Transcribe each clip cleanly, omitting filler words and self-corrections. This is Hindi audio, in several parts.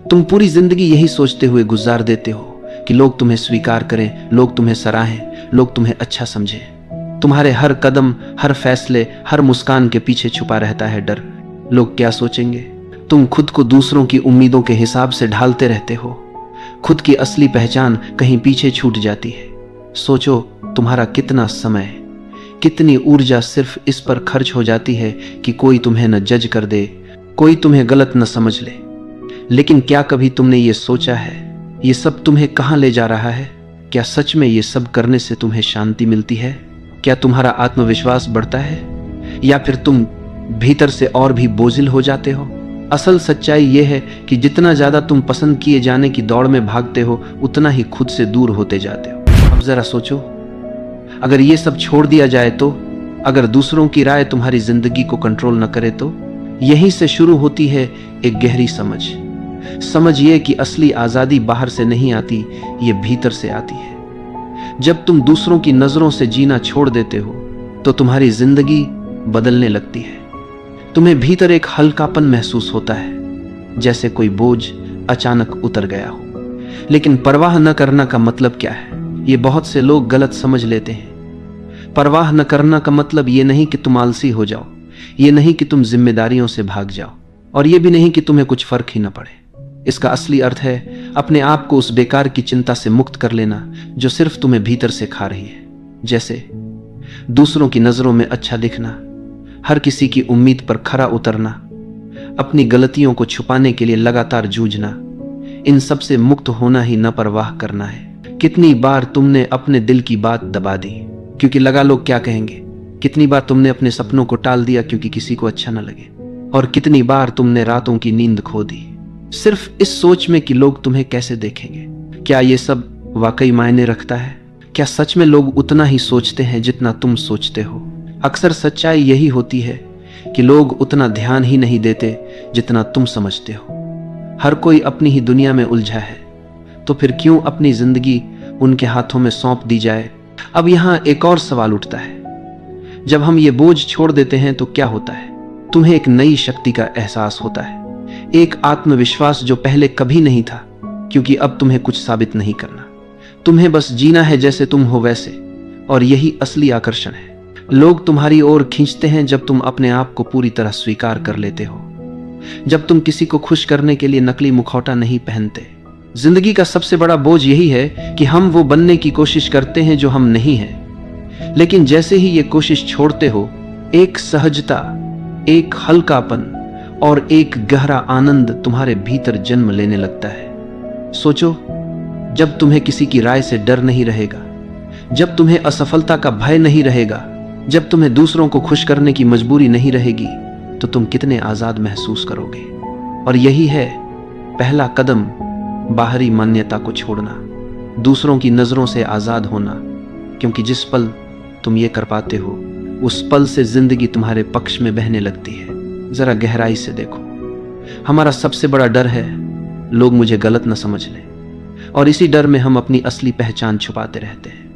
तुम पूरी जिंदगी यही सोचते हुए गुजार देते हो कि लोग तुम्हें स्वीकार करें, लोग तुम्हें सराहें, लोग तुम्हें अच्छा समझें। तुम्हारे हर कदम, हर फैसले, हर मुस्कान के पीछे छुपा रहता है डर। लोग क्या सोचेंगे? तुम खुद को दूसरों की उम्मीदों के हिसाब से ढालते रहते हो। खुद की असली पहचान कहीं पीछे छूट जाती है। सोचो, तुम्हारा कितना समय, कितनी ऊर्जा सिर्फ इस पर खर्च हो जाती है कि कोई तुम्हें न जज कर दे, कोई तुम्हें गलत न समझ ले। लेकिन क्या कभी तुमने ये सोचा है, ये सब तुम्हें कहाँ ले जा रहा है? क्या सच में ये सब करने से तुम्हें शांति मिलती है? क्या तुम्हारा आत्मविश्वास बढ़ता है, या फिर तुम भीतर से और भी बोझिल हो जाते हो? असल सच्चाई यह है कि जितना ज्यादा तुम पसंद किए जाने की दौड़ में भागते हो, उतना ही खुद से दूर होते जाते हो। अब जरा सोचो, अगर ये सब छोड़ दिया जाए तो, अगर दूसरों की राय तुम्हारी जिंदगी को कंट्रोल न करे तो? यहीं से शुरू होती है एक गहरी समझ ये कि असली आजादी बाहर से नहीं आती, ये भीतर से आती है। जब तुम दूसरों की नजरों से जीना छोड़ देते हो तो तुम्हारी जिंदगी बदलने लगती है। तुम्हें भीतर एक हल्कापन महसूस होता है, जैसे कोई बोझ अचानक उतर गया हो। लेकिन परवाह न करना का मतलब क्या है, ये बहुत से लोग गलत समझ लेते हैं। परवाह न करना का मतलब ये नहीं कि तुम आलसी हो जाओ, ये नहीं कि तुम जिम्मेदारियों से भाग जाओ, और ये भी नहीं कि तुम्हें कुछ फर्क ही न पड़े। इसका असली अर्थ है अपने आप को उस बेकार की चिंता से मुक्त कर लेना जो सिर्फ तुम्हें भीतर से खा रही है। जैसे दूसरों की नजरों में अच्छा दिखना, हर किसी की उम्मीद पर खरा उतरना, अपनी गलतियों को छुपाने के लिए लगातार जूझना। इन सब से मुक्त होना ही न परवाह करना है। कितनी बार तुमने अपने दिल की बात दबा दी क्योंकि लगा लोग क्या कहेंगे? कितनी बार तुमने अपने सपनों को टाल दिया क्योंकि किसी को अच्छा न लगे? और कितनी बार तुमने रातों की नींद खो दी सिर्फ इस सोच में कि लोग तुम्हें कैसे देखेंगे? क्या ये सब वाकई मायने रखता है? क्या सच में लोग उतना ही सोचते हैं जितना तुम सोचते हो? अक्सर सच्चाई यही होती है कि लोग उतना ध्यान ही नहीं देते जितना तुम समझते हो। हर कोई अपनी ही दुनिया में उलझा है, तो फिर क्यों अपनी जिंदगी उनके हाथों में सौंप दी जाए? अब यहां एक और सवाल उठता है, जब हम ये बोझ छोड़ देते हैं तो क्या होता है? तुम्हें एक नई शक्ति का एहसास होता है, एक आत्मविश्वास जो पहले कभी नहीं था, क्योंकि अब तुम्हें कुछ साबित नहीं करना, तुम्हें बस जीना है जैसे तुम हो वैसे। और यही असली आकर्षण है। लोग तुम्हारी ओर खींचते हैं जब तुम अपने आप को पूरी तरह स्वीकार कर लेते हो, जब तुम किसी को खुश करने के लिए नकली मुखौटा नहीं पहनते। जिंदगी का सबसे बड़ा बोझ यही है कि हम वो बनने की कोशिश करते हैं जो हम नहीं हैं। लेकिन जैसे ही ये कोशिश छोड़ते हो, एक सहजता, एक हल्कापन और एक गहरा आनंद तुम्हारे भीतर जन्म लेने लगता है। सोचो, जब तुम्हें किसी की राय से डर नहीं रहेगा, जब तुम्हें असफलता का भय नहीं रहेगा, जब तुम्हें दूसरों को खुश करने की मजबूरी नहीं रहेगी, तो तुम कितने आजाद महसूस करोगे। और यही है पहला कदम, बाहरी मान्यता को छोड़ना, दूसरों की नजरों से आजाद होना। क्योंकि जिस पल तुम ये कर पाते हो, उस पल से जिंदगी तुम्हारे पक्ष में बहने लगती है। जरा गहराई से देखो, हमारा सबसे बड़ा डर है लोग मुझे गलत न समझ लें, और इसी डर में हम अपनी असली पहचान छुपाते रहते हैं।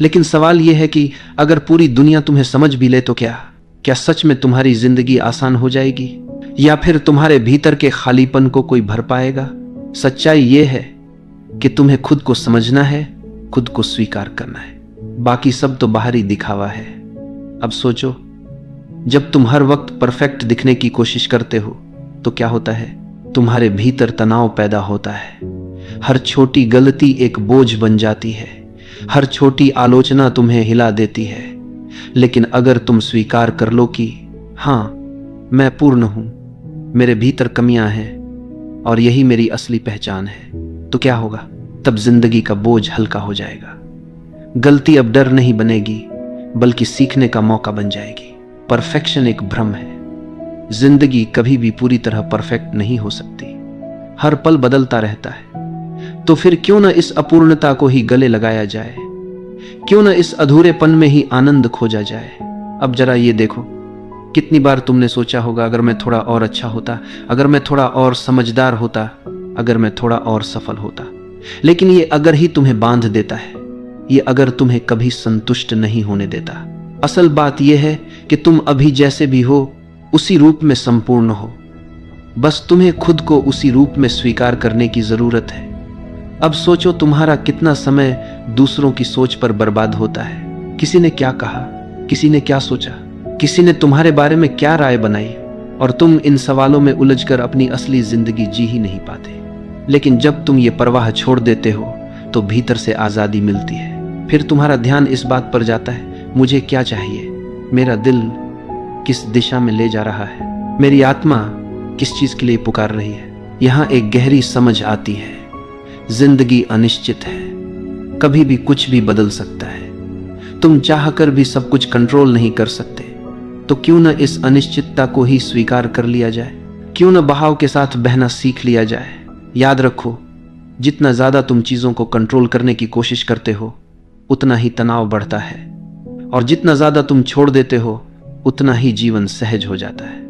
लेकिन सवाल यह है कि अगर पूरी दुनिया तुम्हें समझ भी ले तो क्या सच में तुम्हारी जिंदगी आसान हो जाएगी, या फिर तुम्हारे भीतर के खालीपन को कोई भर पाएगा? सच्चाई यह है कि तुम्हें खुद को समझना है, खुद को स्वीकार करना है, बाकी सब तो बाहरी दिखावा है। अब सोचो, जब तुम हर वक्त परफेक्ट दिखने की कोशिश करते हो तो क्या होता है? तुम्हारे भीतर तनाव पैदा होता है। हर छोटी गलती एक बोझ बन जाती है, हर छोटी आलोचना तुम्हें हिला देती है। लेकिन अगर तुम स्वीकार कर लो कि हाँ, मैं पूर्ण हूं, मेरे भीतर कमियां हैं और यही मेरी असली पहचान है, तो क्या होगा? तब जिंदगी का बोझ हल्का हो जाएगा। गलती अब डर नहीं बनेगी, बल्कि सीखने का मौका बन जाएगी। परफेक्शन एक भ्रम है। जिंदगी कभी भी पूरी तरह परफेक्ट नहीं हो सकती, हर पल बदलता रहता है। तो फिर क्यों न इस अपूर्णता को ही गले लगाया जाए, क्यों न इस अधूरेपन में ही आनंद खोजा जाए। अब जरा ये देखो, कितनी बार तुमने सोचा होगा, अगर मैं थोड़ा और अच्छा होता, अगर मैं थोड़ा और समझदार होता, अगर मैं थोड़ा और सफल होता। लेकिन ये अगर ही तुम्हें बांध देता है, ये अगर तुम्हें कभी संतुष्ट नहीं होने देता। असल बात यह है कि तुम अभी जैसे भी हो, उसी रूप में संपूर्ण हो। बस तुम्हें खुद को उसी रूप में स्वीकार करने की जरूरत है। अब सोचो तुम्हारा कितना समय दूसरों की सोच पर बर्बाद होता है। किसी ने क्या कहा, किसी ने क्या सोचा, किसी ने तुम्हारे बारे में क्या राय बनाई, और तुम इन सवालों में उलझकर अपनी असली जिंदगी जी ही नहीं पाते। लेकिन जब तुम ये परवाह छोड़ देते हो तो भीतर से आजादी मिलती है। फिर तुम्हारा ध्यान इस बात पर जाता है, मुझे क्या चाहिए, मेरा दिल किस दिशा में ले जा रहा है, मेरी आत्मा किस चीज के लिए पुकार रही है। यहाँ एक गहरी समझ आती है, जिंदगी अनिश्चित है, कभी भी कुछ भी बदल सकता है। तुम चाहकर भी सब कुछ कंट्रोल नहीं कर सकते, तो क्यों न इस अनिश्चितता को ही स्वीकार कर लिया जाए, क्यों न बहाव के साथ बहना सीख लिया जाए। याद रखो, जितना ज्यादा तुम चीजों को कंट्रोल करने की कोशिश करते हो उतना ही तनाव बढ़ता है, और जितना ज्यादा तुम छोड़ देते हो उतना ही जीवन सहज हो जाता है।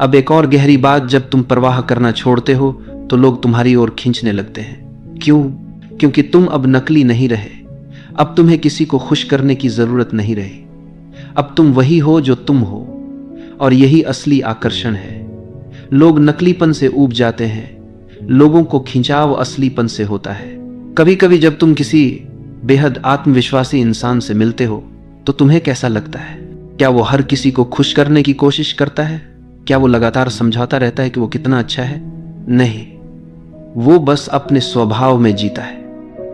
अब एक और गहरी बात, जब तुम परवाह करना छोड़ते हो तो लोग तुम्हारी ओर खींचने लगते हैं। क्यों? क्योंकि तुम अब नकली नहीं रहे। अब तुम्हें किसी को खुश करने की जरूरत नहीं रही। अब तुम वही हो जो तुम हो, और यही असली आकर्षण है। लोग नकलीपन से ऊब जाते हैं, लोगों को खिंचाव असलीपन से होता है। कभी कभी जब तुम किसी बेहद आत्मविश्वासी इंसान से मिलते हो तो तुम्हें कैसा लगता है? क्या वो हर किसी को खुश करने की कोशिश करता है? क्या वो लगातार समझाता रहता है कि वो कितना अच्छा है? नहीं, वो बस अपने स्वभाव में जीता है,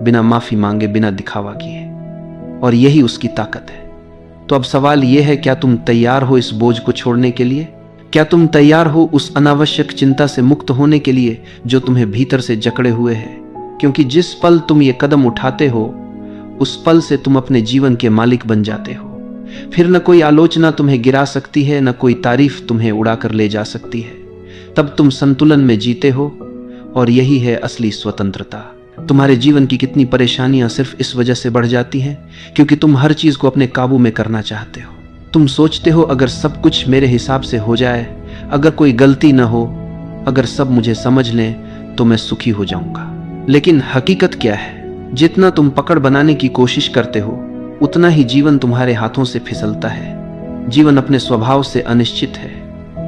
बिना माफी मांगे, बिना दिखावा किए, और यही उसकी ताकत है। तो अब सवाल यह है, क्या तुम तैयार हो इस बोझ को छोड़ने के लिए? क्या तुम तैयार हो उस अनावश्यक चिंता से मुक्त होने के लिए जो तुम्हें भीतर से जकड़े हुए है? क्योंकि जिस पल तुम ये कदम उठाते हो उस पल से तुम अपने जीवन के मालिक बन जाते हो। फिर न कोई आलोचना तुम्हें गिरा सकती है, न कोई तारीफ तुम्हें उड़ाकर ले जा सकती है। तब तुम संतुलन में जीते हो, और यही है असली स्वतंत्रता। तुम्हारे जीवन की कितनी परेशानियां सिर्फ इस वजह से बढ़ जाती हैं क्योंकि तुम हर चीज को अपने काबू में करना चाहते हो। तुम सोचते हो अगर सब कुछ मेरे हिसाब से हो जाए, अगर कोई गलती न हो, अगर सब मुझे समझ लें तो मैं सुखी हो जाऊंगा। लेकिन हकीकत क्या है? जितना तुम पकड़ बनाने की कोशिश करते हो उतना ही जीवन तुम्हारे हाथों से फिसलता है। जीवन अपने स्वभाव से अनिश्चित है।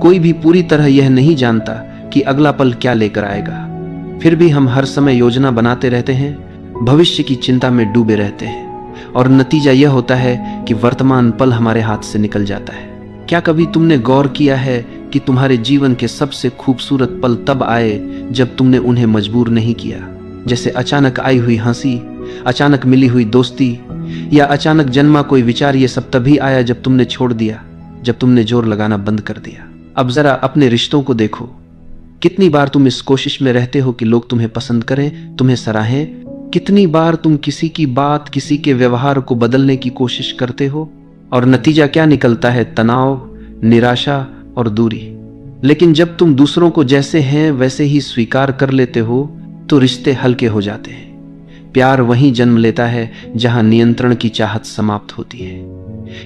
कोई भी पूरी तरह यह नहीं जानता कि अगला पल क्या लेकर आएगा। फिर भी हम हर समय योजना बनाते रहते हैं, भविष्य की चिंता में डूबे रहते हैं, और नतीजा यह होता है कि वर्तमान पल हमारे हाथ से निकल जाता है। क्या कभी तुमने गौर किया है कि तुम्हारे जीवन के सबसे खूबसूरत पल तब आए जब तुमने उन्हें मजबूर नहीं किया? जैसे अचानक आई हुई हंसी, अचानक मिली हुई दोस्ती, या अचानक जन्मा कोई विचार। ये सब तभी आया जब तुमने छोड़ दिया, जब तुमने जोर लगाना बंद कर दिया। अब जरा अपने रिश्तों को देखो। कितनी बार तुम इस कोशिश में रहते हो कि लोग तुम्हें पसंद करें, तुम्हें सराहें? कितनी बार तुम किसी की बात, किसी के व्यवहार को बदलने की कोशिश करते हो, और नतीजा क्या निकलता है? तनाव, निराशा और दूरी। लेकिन जब तुम दूसरों को जैसे हैं वैसे ही स्वीकार कर लेते हो तो रिश्ते हल्के हो जाते हैं। प्यार वहीं जन्म लेता है जहां नियंत्रण की चाहत समाप्त होती है।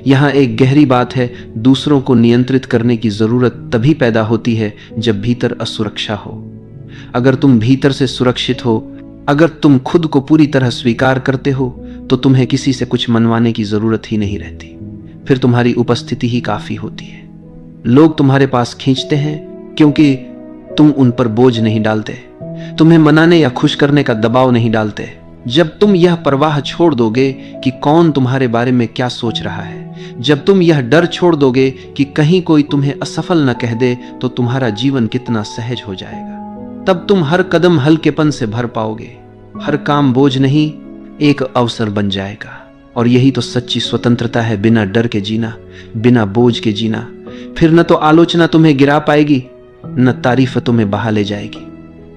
यहाँ एक गहरी बात है, दूसरों को नियंत्रित करने की जरूरत तभी पैदा होती है जब भीतर असुरक्षा हो। अगर तुम भीतर से सुरक्षित हो, अगर तुम खुद को पूरी तरह स्वीकार करते हो, तो तुम्हें किसी से कुछ मनवाने की जरूरत ही नहीं रहती। फिर तुम्हारी उपस्थिति ही काफी होती है। लोग तुम्हारे पास खींचते हैं क्योंकि तुम उन पर बोझ नहीं डालते, तुम्हें मनाने या खुश करने का दबाव नहीं डालते। जब तुम यह परवाह छोड़ दोगे कि कौन तुम्हारे बारे में क्या सोच रहा है, जब तुम यह डर छोड़ दोगे कि कहीं कोई तुम्हें असफल न कह दे, तो तुम्हारा जीवन कितना सहज हो जाएगा। तब तुम हर कदम हल्केपन से भर पाओगे, हर काम बोझ नहीं, एक अवसर बन जाएगा। और यही तो सच्ची स्वतंत्रता है, बिना डर के जीना, बिना बोझ के जीना। फिर न तो आलोचना तुम्हें गिरा पाएगी, न तारीफ तुम्हें बहा ले जाएगी।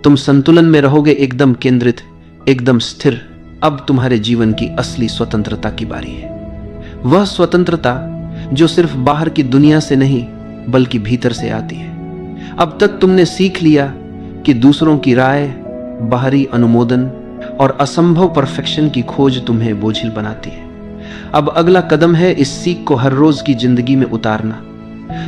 तुम संतुलन में रहोगे, एकदम केंद्रित, एकदम स्थिर। अब तुम्हारे जीवन की असली स्वतंत्रता की बारी है। वह स्वतंत्रता जो सिर्फ बाहर की दुनिया से नहीं बल्कि भीतर से आती है। अब तक तुमने सीख लिया कि दूसरों की राय, बाहरी अनुमोदन और असंभव परफेक्शन की खोज तुम्हें बोझिल बनाती है। अब अगला कदम है इस सीख को हर रोज की जिंदगी में उतारना।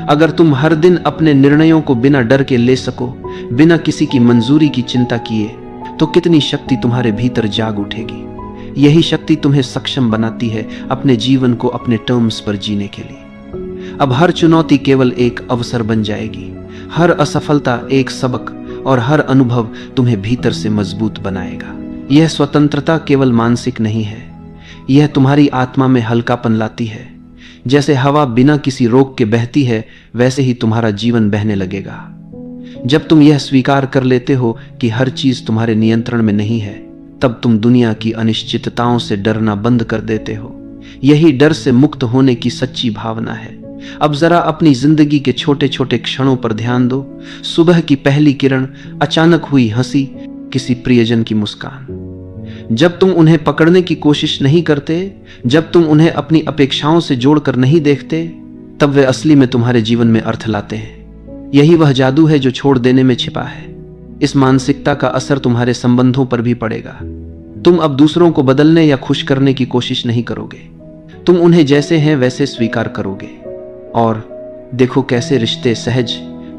अगर तुम हर दिन अपने निर्णयों को बिना डर के ले सको, बिना किसी की मंजूरी की चिंता किए, तो कितनी शक्ति तुम्हारे भीतर जाग उठेगी। यही शक्ति तुम्हें सक्षम बनाती है अपने जीवन को अपने टर्म्स पर जीने के लिए। अब हर चुनौती केवल एक अवसर बन जाएगी। हर असफलता एक सबक और हर अनुभव तुम्हें भीतर से मजबूत बनाएगा। यह स्वतंत्रता केवल मानसिक नहीं है, यह तुम्हारी आत्मा में हल्कापन लाती है। जैसे हवा बिना किसी रोक के बहती है, वैसे ही तुम्हारा जीवन बहने लगेगा। जब तुम यह स्वीकार कर लेते हो कि हर चीज तुम्हारे नियंत्रण में नहीं है, तब तुम दुनिया की अनिश्चितताओं से डरना बंद कर देते हो। यही डर से मुक्त होने की सच्ची भावना है। अब जरा अपनी जिंदगी के छोटे छोटे क्षणों पर ध्यान दो। सुबह की पहली किरण, अचानक हुई हंसी, किसी प्रियजन की मुस्कान। जब तुम उन्हें पकड़ने की कोशिश नहीं करते, जब तुम उन्हें अपनी अपेक्षाओं से जोड़कर नहीं देखते, तब वे असली में तुम्हारे जीवन में अर्थ लाते हैं। यही वह जादू है जो छोड़ देने में छिपा है। इस मानसिकता का असर तुम्हारे संबंधों पर भी पड़ेगा। तुम अब दूसरों को बदलने या खुश करने की कोशिश नहीं करोगे। तुम उन्हें जैसे हैं वैसे स्वीकार करोगे। और देखो कैसे रिश्ते सहज,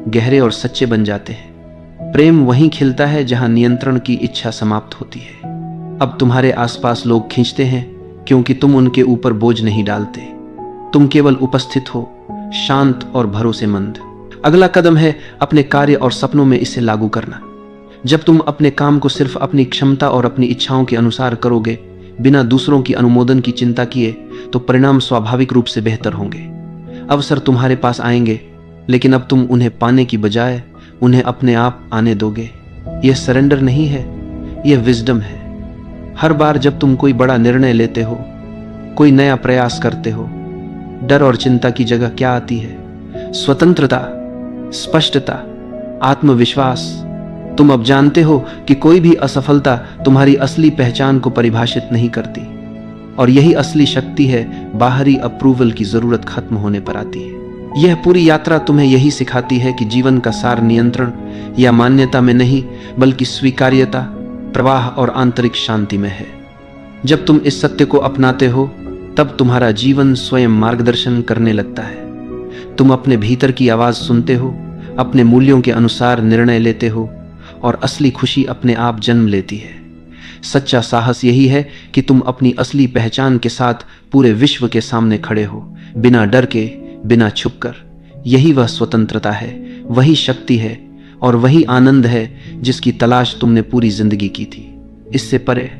गहरे और सच्चे बन जाते हैं। प्रेम वहीं खिलता है जहां नियंत्रण की इच्छा समाप्त होती है। अब तुम्हारे आसपास लोग खींचते हैं क्योंकि तुम उनके ऊपर बोझ नहीं डालते। तुम केवल उपस्थित हो, शांत और भरोसेमंद। अगला कदम है अपने कार्य और सपनों में इसे लागू करना। जब तुम अपने काम को सिर्फ अपनी क्षमता और अपनी इच्छाओं के अनुसार करोगे, बिना दूसरों की अनुमोदन की चिंता किए, तो परिणाम स्वाभाविक रूप से बेहतर होंगे। अवसर तुम्हारे पास आएंगे, लेकिन अब तुम उन्हें पाने की बजाय उन्हें अपने आप आने दोगे। यह सरेंडर नहीं है, यह विजडम है। हर बार जब तुम कोई बड़ा निर्णय लेते हो, कोई नया प्रयास करते हो, डर और चिंता की जगह क्या आती है? स्वतंत्रता, स्पष्टता, आत्मविश्वास। तुम अब जानते हो कि कोई भी असफलता तुम्हारी असली पहचान को परिभाषित नहीं करती, और यही असली शक्ति है। बाहरी अप्रूवल की जरूरत खत्म होने पर आती है। यह पूरी यात्रा तुम्हें यही सिखाती है कि जीवन का सार नियंत्रण या मान्यता में नहीं, बल्कि स्वीकार्यता, प्रवाह और आंतरिक शांति में है। जब तुम इस सत्य को अपनाते हो, तब तुम्हारा जीवन स्वयं मार्गदर्शन करने लगता है। तुम अपने भीतर की आवाज सुनते हो, अपने मूल्यों के अनुसार निर्णय लेते हो, और असली खुशी अपने आप जन्म लेती है। सच्चा साहस यही है कि तुम अपनी असली पहचान के साथ पूरे विश्व के सामने खड़े हो, बिना डर के, बिना छुपकर। यही वह स्वतंत्रता है, वही शक्ति है, और वही आनंद है जिसकी तलाश तुमने पूरी जिंदगी की थी। इससे परे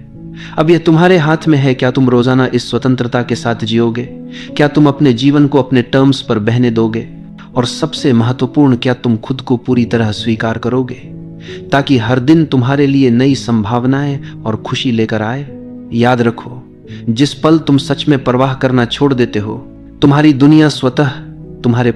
अब यह तुम्हारे हाथ में है। क्या तुम रोजाना इस स्वतंत्रता के साथ जियोगे? क्या तुम अपने जीवन को अपने टर्म्स पर बहने दोगे? और सबसे महत्वपूर्ण, क्या तुम खुद को पूरी तरह स्वीकार करोगे, ताकि हर दिन तुम्हारे लिए नई संभावनाएं और खुशी लेकर आए? याद रखो, जिस पल तुम सच में परवाह करना छोड़ देते हो, तुम्हारी दुनिया स्वतः तुम्हारे